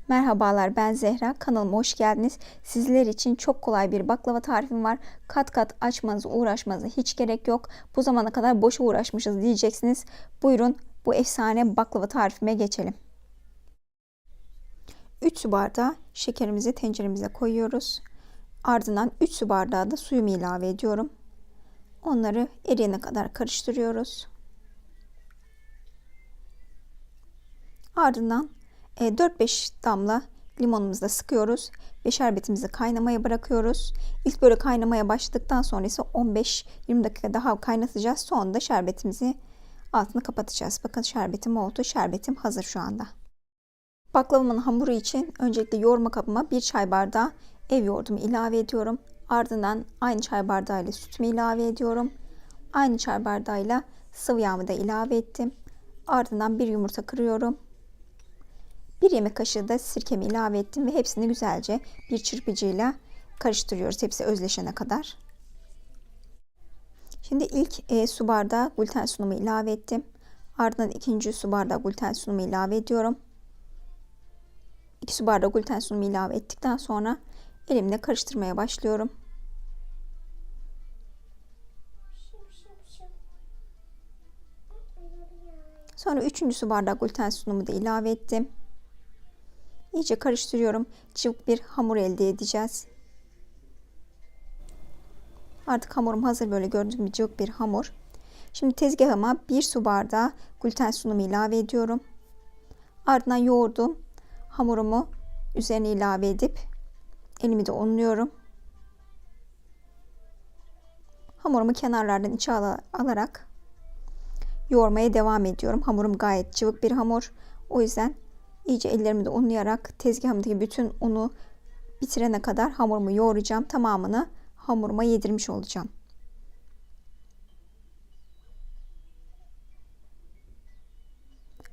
Merhabalar, ben Zehra. Kanalıma hoş geldiniz. Sizler için çok kolay bir baklava tarifim var. Kat kat açmanıza, uğraşmanıza hiç gerek yok. Bu zamana kadar boşa uğraşmışız diyeceksiniz. Buyurun bu efsane baklava tarifime geçelim. 3 su bardağı şekerimizi tenceremize koyuyoruz. Ardından 3 su bardağı da suyumu ilave ediyorum. Onları eriyene kadar karıştırıyoruz. Ardından 4-5 damla limonumuzu da sıkıyoruz ve şerbetimizi kaynamaya bırakıyoruz. İlk böyle kaynamaya başladıktan sonra ise 15-20 dakika daha kaynatacağız. Sonra da şerbetimizi altını kapatacağız. Bakın şerbetim oldu. Şerbetim hazır şu anda. Baklavamın hamuru için öncelikle yoğurma kabıma 1 çay bardağı ev yoğurdumu ilave ediyorum. Ardından aynı çay bardağıyla sütümü ilave ediyorum. Aynı çay bardağıyla sıvı yağımı da ilave ettim. Ardından bir yumurta kırıyorum. 1 yemek kaşığı da sirkemi ilave ettim ve hepsini güzelce bir çırpıcıyla karıştırıyoruz. Hepsi özleşene kadar. Şimdi ilk su bardağı gluten sunumu ilave ettim. Ardından ikinci su bardağı gluten sunumu ilave ediyorum. 2 su bardağı gluten sunumu ilave ettikten sonra elimle karıştırmaya başlıyorum. Sonra 3. su bardağı gluten sunumu da ilave ettim. İyice karıştırıyorum. Cıvık bir hamur elde edeceğiz. Artık hamurum hazır, böyle gördüğünüz gibi cıvık bir hamur. Şimdi tezgahıma 1 su bardağı gluten sunumu ilave ediyorum. Ardından yoğurdum. Hamurumu üzerine ilave edip elimi de unluyorum. Hamurumu kenarlardan içe alarak yoğurmaya devam ediyorum. Hamurum gayet cıvık bir hamur. O yüzden İyice ellerimi de unlayarak tezgahımdaki bütün unu bitirene kadar hamurumu yoğuracağım. Tamamını hamuruma yedirmiş olacağım.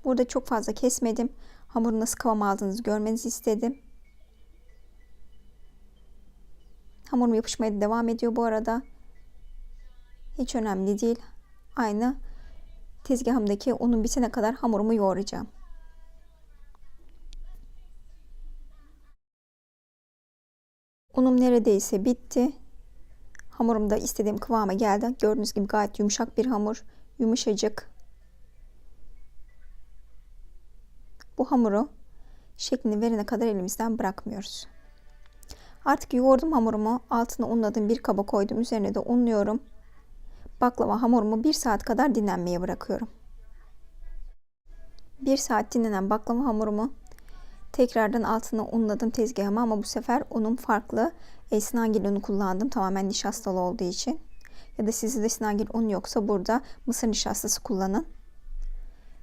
Burada çok fazla kesmedim. Hamurun nasıl kıvam aldığınızı görmenizi istedim. Hamurum yapışmaya devam ediyor bu arada. Hiç önemli değil. Aynı tezgahımdaki unun bitene kadar hamurumu yoğuracağım. Unum neredeyse bitti. Hamurum da istediğim kıvama geldi. Gördüğünüz gibi gayet yumuşak bir hamur. Yumuşacık. Bu hamuru şeklini verene kadar elimizden bırakmıyoruz. Artık yoğurdum hamurumu. Altına unladığım bir kaba koydum. Üzerine de unluyorum. Baklava hamurumu 1 saat kadar dinlenmeye bırakıyorum. 1 saat dinlenen baklava hamurumu tekrardan altına unladım tezgahıma, ama bu sefer unum farklı. Sinangil unu kullandım. Tamamen nişastalı olduğu için. Ya da sizde sinangil un yoksa burada mısır nişastası kullanın.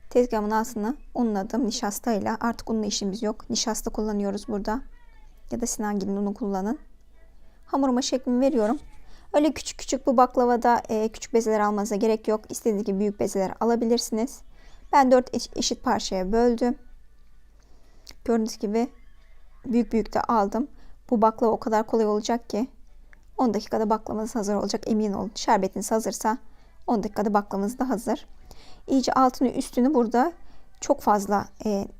Tezgahımın altını unladım nişastayla. Artık unla işimiz yok. Nişasta kullanıyoruz burada. Ya da sinangil unu kullanın. Hamuruma şeklini veriyorum. Öyle küçük küçük, bu baklavada küçük bezeler almanıza gerek yok. İstediğiniz gibi büyük bezeler alabilirsiniz. Ben 4 eşit parçaya böldüm. Gördüğünüz gibi büyük büyük de aldım. Bu baklava o kadar kolay olacak ki 10 dakikada baklavanız hazır olacak, emin olun. Şerbetiniz hazırsa 10 dakikada baklavanız da hazır. İyice altını üstünü burada çok fazla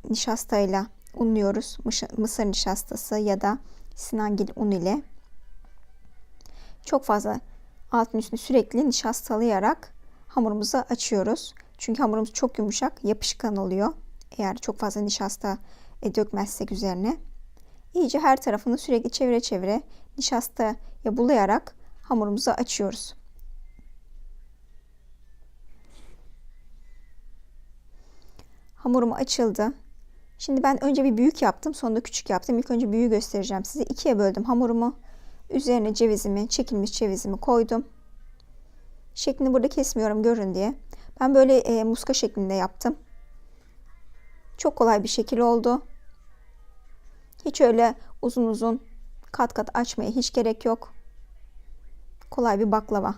nişastayla unluyoruz. Mısır nişastası ya da sinangil un ile. Çok fazla altın üstünü sürekli nişastalayarak hamurumuzu açıyoruz. Çünkü hamurumuz çok yumuşak, yapışkan oluyor. Eğer çok fazla nişasta dökmezsek üzerine. İyice her tarafını sürekli çevire çevire nişastaya bulayarak hamurumuzu açıyoruz. Hamurum açıldı. Şimdi ben önce bir büyük yaptım, sonra da küçük yaptım. İlk önce büyüğü göstereceğim size. 2'ye böldüm hamurumu. Üzerine cevizimi, çekilmiş cevizimi koydum. Şeklini burada kesmiyorum görün diye. Ben böyle muska şeklinde yaptım. Çok kolay bir şekil oldu. Hiç öyle uzun uzun kat kat açmaya hiç gerek yok. Kolay bir baklava.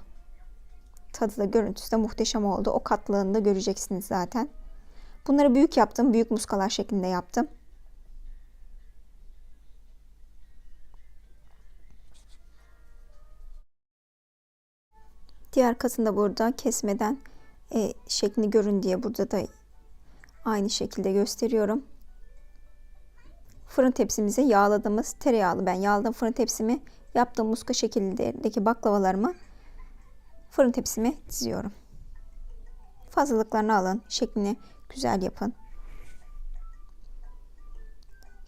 Tadı da görüntüsü de muhteşem oldu. O katlığını da göreceksiniz zaten. Bunları büyük yaptım. Büyük muskalar şeklinde yaptım. Diğer katını da burada kesmeden şeklini görün diye burada da aynı şekilde gösteriyorum. fırın tepsimize yağladığımız tereyağlı, ben yağladım fırın tepsimi, yaptığım muska şeklindeki baklavalarımı fırın tepsime diziyorum. Fazlalıklarını alın, şeklini güzel yapın.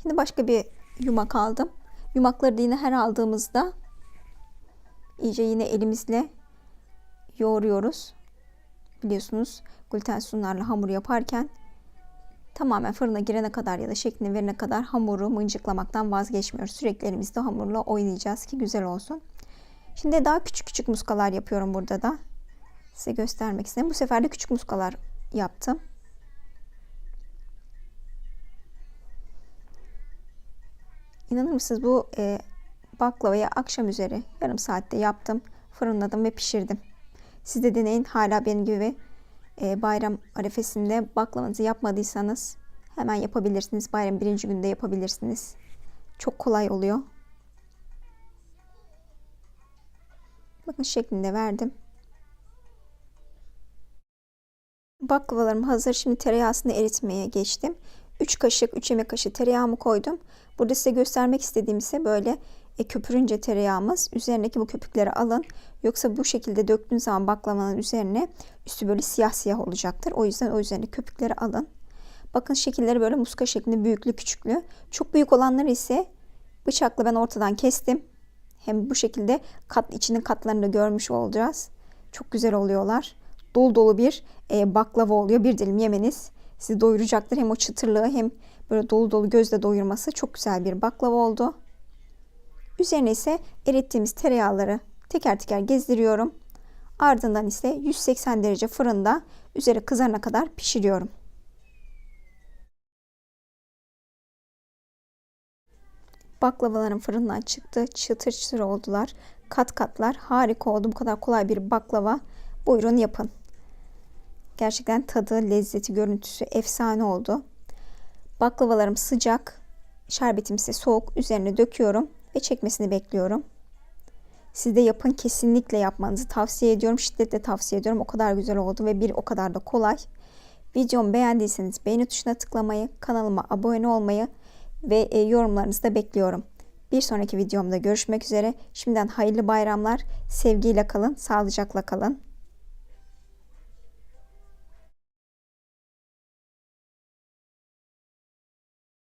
Şimdi başka bir yumak aldım. Yumakları da yine her aldığımızda iyice yine elimizle yoğuruyoruz. Biliyorsunuz glutensiz unlarla hamur yaparken tamamen fırına girene kadar ya da şeklini verene kadar hamuru mıncıklamaktan vazgeçmiyoruz. Sürekli elimizde hamurla oynayacağız ki güzel olsun. Şimdi daha küçük küçük muskalar yapıyorum burada da. Size göstermek istedim. Bu sefer de küçük muskalar yaptım. İnanır mısınız, bu baklavayı akşam üzeri yarım saatte yaptım. Fırınladım ve pişirdim. Siz de deneyin. Hala benim gibi bayram arefesinde baklavanızı yapmadıysanız hemen yapabilirsiniz. Bayram birinci günde yapabilirsiniz. Çok kolay oluyor. Bakın şeklinde verdim. Baklavalarım hazır. Şimdi tereyağını eritmeye geçtim. 3 kaşık, 3 yemek kaşığı tereyağımı koydum. Burada size göstermek istediğim ise böyle köpürünce tereyağımız, üzerindeki bu köpükleri alın. Yoksa bu şekilde döktüğünüz zaman baklavanın üzerine üstü böyle siyah siyah olacaktır. O yüzden o üzerine köpükleri alın. Bakın şekilleri böyle muska şeklinde, büyüklü küçüklü. Çok büyük olanları ise bıçakla ben ortadan kestim. Hem bu şekilde içinin katlarını da görmüş olacağız. Çok güzel oluyorlar. Dolu dolu bir baklava oluyor. Bir dilim yemeniz sizi doyuracaktır. Hem o çıtırlığı hem böyle dolu dolu gözle doyurması çok güzel bir baklava oldu. Üzerine ise erittiğimiz tereyağları teker teker gezdiriyorum. Ardından ise 180 derece fırında üzeri kızarana kadar pişiriyorum. Baklavalarım fırından çıktı. Çıtır çıtır oldular. Kat katlar. Harika oldu. Bu kadar kolay bir baklava. Buyurun yapın. Gerçekten tadı, lezzeti, görüntüsü efsane oldu. Baklavalarım sıcak. Şerbetim ise soğuk. Üzerine döküyorum ve çekmesini bekliyorum. Siz de yapın. Kesinlikle yapmanızı tavsiye ediyorum. Şiddetle tavsiye ediyorum. O kadar güzel oldu ve o kadar da kolay. Videomu beğendiyseniz beğeni tuşuna tıklamayı, kanalıma abone olmayı ve yorumlarınızı da bekliyorum. Bir sonraki videomda görüşmek üzere. Şimdiden hayırlı bayramlar. Sevgiyle kalın, sağlıcakla kalın.